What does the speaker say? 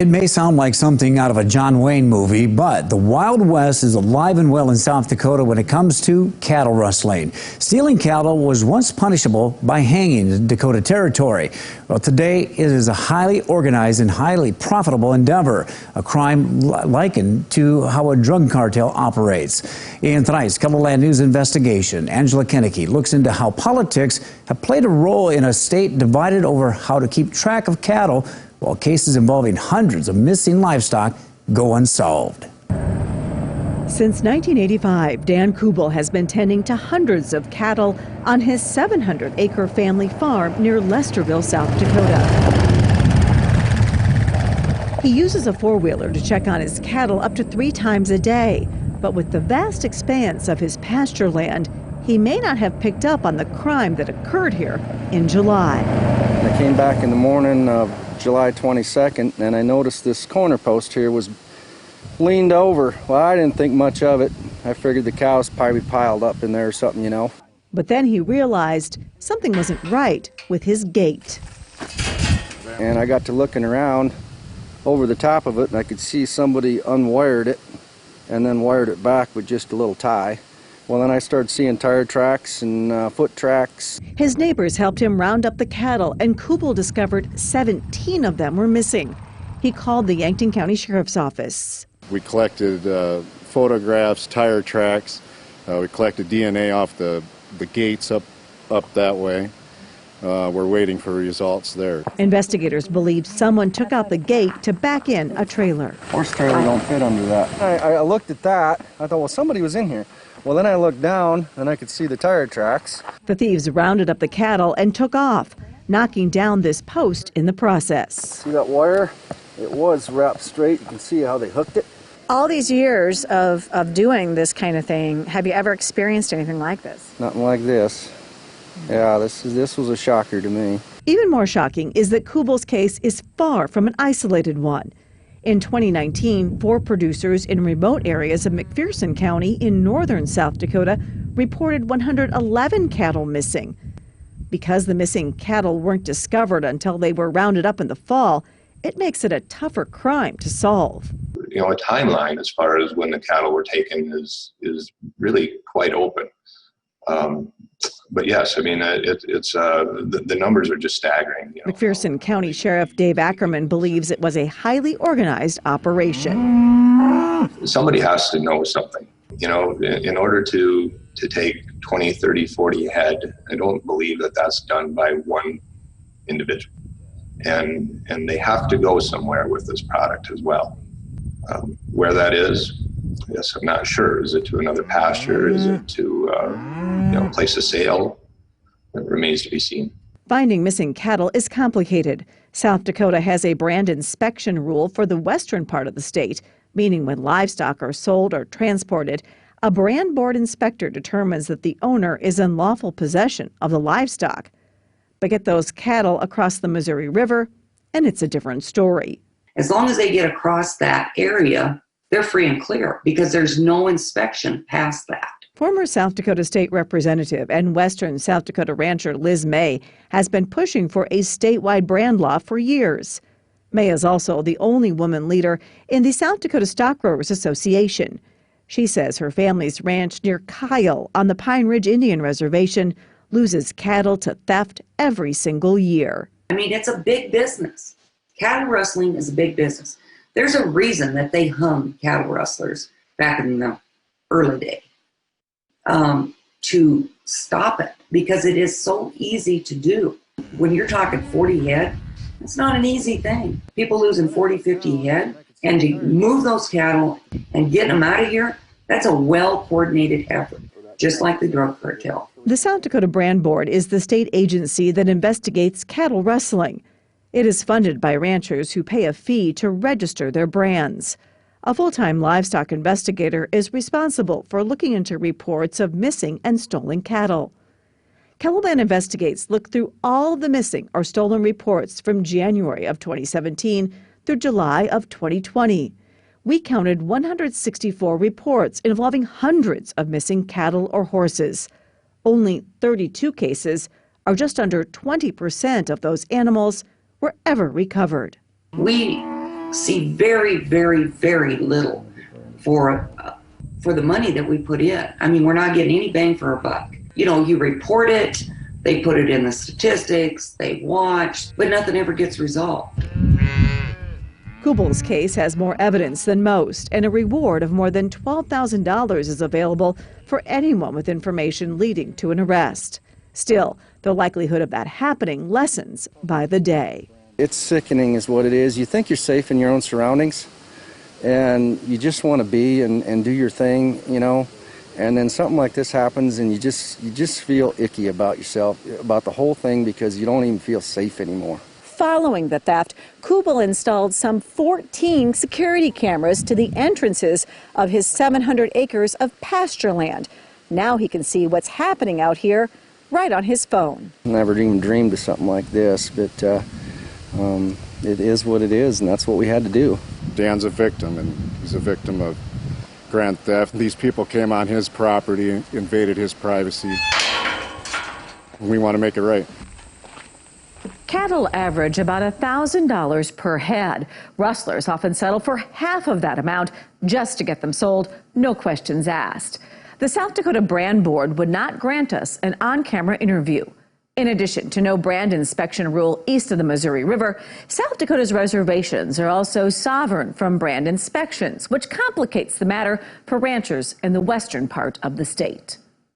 It may sound like something out of a John Wayne movie, but the Wild West is alive and well in South Dakota when it comes to cattle rustling. Stealing cattle was once punishable by hanging in Dakota Territory. Well, today it is a highly organized and highly profitable endeavor, a crime likened to how a drug cartel operates. In tonight's KUBAL News investigation, Angela Kennecke looks into how politics have played a role in a state divided over how to keep track of cattle, while cases involving hundreds of missing livestock go unsolved. Since 1985, Dan KUBAL has been tending to hundreds of cattle on his 700-acre family farm near Lesterville, South Dakota. He uses a four-wheeler to check on his cattle up to 3 times a day. But with the vast expanse of his pasture land, he may not have picked up on the crime that occurred here in July. I came back in the morning of July 22nd, and I noticed this corner post here was leaned over. Well, I didn't think much of it. I figured the cows probably piled up in there or something, you know. But then he realized something wasn't right with his gate. And I got to looking around over the top of it, and I could see somebody unwired it and then wired it back with just a little tie. Well, then I started seeing tire tracks and foot tracks. His neighbors helped him round up the cattle, and KUBAL discovered 17 of them were missing. He called the Yankton County Sheriff's Office. We collected photographs, tire tracks. We collected DNA off the gates up that way. We're waiting for results there. Investigators believe someone took out the gate to back in a trailer. Horse trailer don't fit under that. I looked at that. I thought, well, somebody was in here. Well, then I looked down and I could see the tire tracks. The thieves rounded up the cattle and took off, knocking down this post in the process. See that wire? It was wrapped straight. You can see how they hooked it. All these years of doing this kind of thing, have you ever experienced anything like this? Nothing like this. Yeah, this was a shocker to me. Even more shocking is that KUBAL's case is far from an isolated one. In 2019, 4 producers in remote areas of McPherson County in northern South Dakota reported 111 cattle missing. Because the missing cattle weren't discovered until they were rounded up in the fall, it makes it a tougher crime to solve. You know, a timeline as far as when the cattle were taken is really quite open. But yes, I mean, the numbers are just staggering. You know. McPherson County Sheriff Dave ACKERMAN believes it was a highly organized operation. Somebody has to know something. You know, in order to take 20, 30, 40 head, I don't believe that that's done by one individual. And they have to go somewhere with this product as well. Where that is, yes, I'm not sure. Is it to another pasture? Is it to place of sale? It remains to be seen. Finding missing cattle is complicated. South Dakota has a brand inspection rule for the western part of the state, meaning when livestock are sold or transported, a brand board inspector determines that the owner is in lawful possession of the livestock. But get those cattle across the Missouri River, and it's a different story. As long as they get across that area, they're free and clear because there's no inspection past that. Former South Dakota State Representative and Western South Dakota rancher Liz May has been pushing for a statewide brand law for years. May is also the only woman leader in the South Dakota Stock Growers Association. She says her family's ranch near Kyle on the Pine Ridge Indian Reservation loses cattle to theft every single year. I mean, it's a big business. Cattle rustling is a big business. There's a reason that they hung cattle rustlers back in the early day to stop it, because it is so easy to do. When you're talking 40 head, it's not an easy thing. People losing 40, 50 head, and to move those cattle and get them out of here, that's a well-coordinated effort, just like the drug cartel. The South Dakota Brand Board is the state agency that investigates cattle rustling. It is funded by ranchers who pay a fee to register their brands. A full-time livestock investigator is responsible for looking into reports of missing and stolen cattle. KUBAL Investigates looked through all of the missing or stolen reports from January of 2017 through July of 2020. We counted 164 reports involving hundreds of missing cattle or horses. Only 32 cases, or just under 20% of those animals, were ever recovered. We see very, very, very little for the money that we put in. I mean, we're not getting any bang for our buck. You know, you report it, they put it in the statistics, they watch, but nothing ever gets resolved. KUBAL's case has more evidence than most, and a reward of more than $12,000 is available for anyone with information leading to an arrest. Still, the likelihood of that happening lessens by the day. It's sickening is what it is. You think you're safe in your own surroundings, and you just want to be and do your thing, you know, and then something like this happens and you just feel icky about yourself, about the whole thing, because you don't even feel safe anymore. Following the theft, KUBAL installed some 14 security cameras to the entrances of his 700 acres of pasture land. Now he can see what's happening out here right on his phone. Never even dreamed of something like this, but it is what it is, and that's what we had to do. Dan's a victim, and he's a victim of grand theft. These people came on his property, invaded his privacy. We want to make it right. Cattle average about $1,000 per head. Rustlers often settle for half of that amount just to get them sold, no questions asked. The South Dakota Brand Board would not grant us an on-camera interview. In addition to no brand inspection rule east of the Missouri River, South Dakota's reservations are also sovereign from brand inspections, which complicates the matter for ranchers in the western part of the state.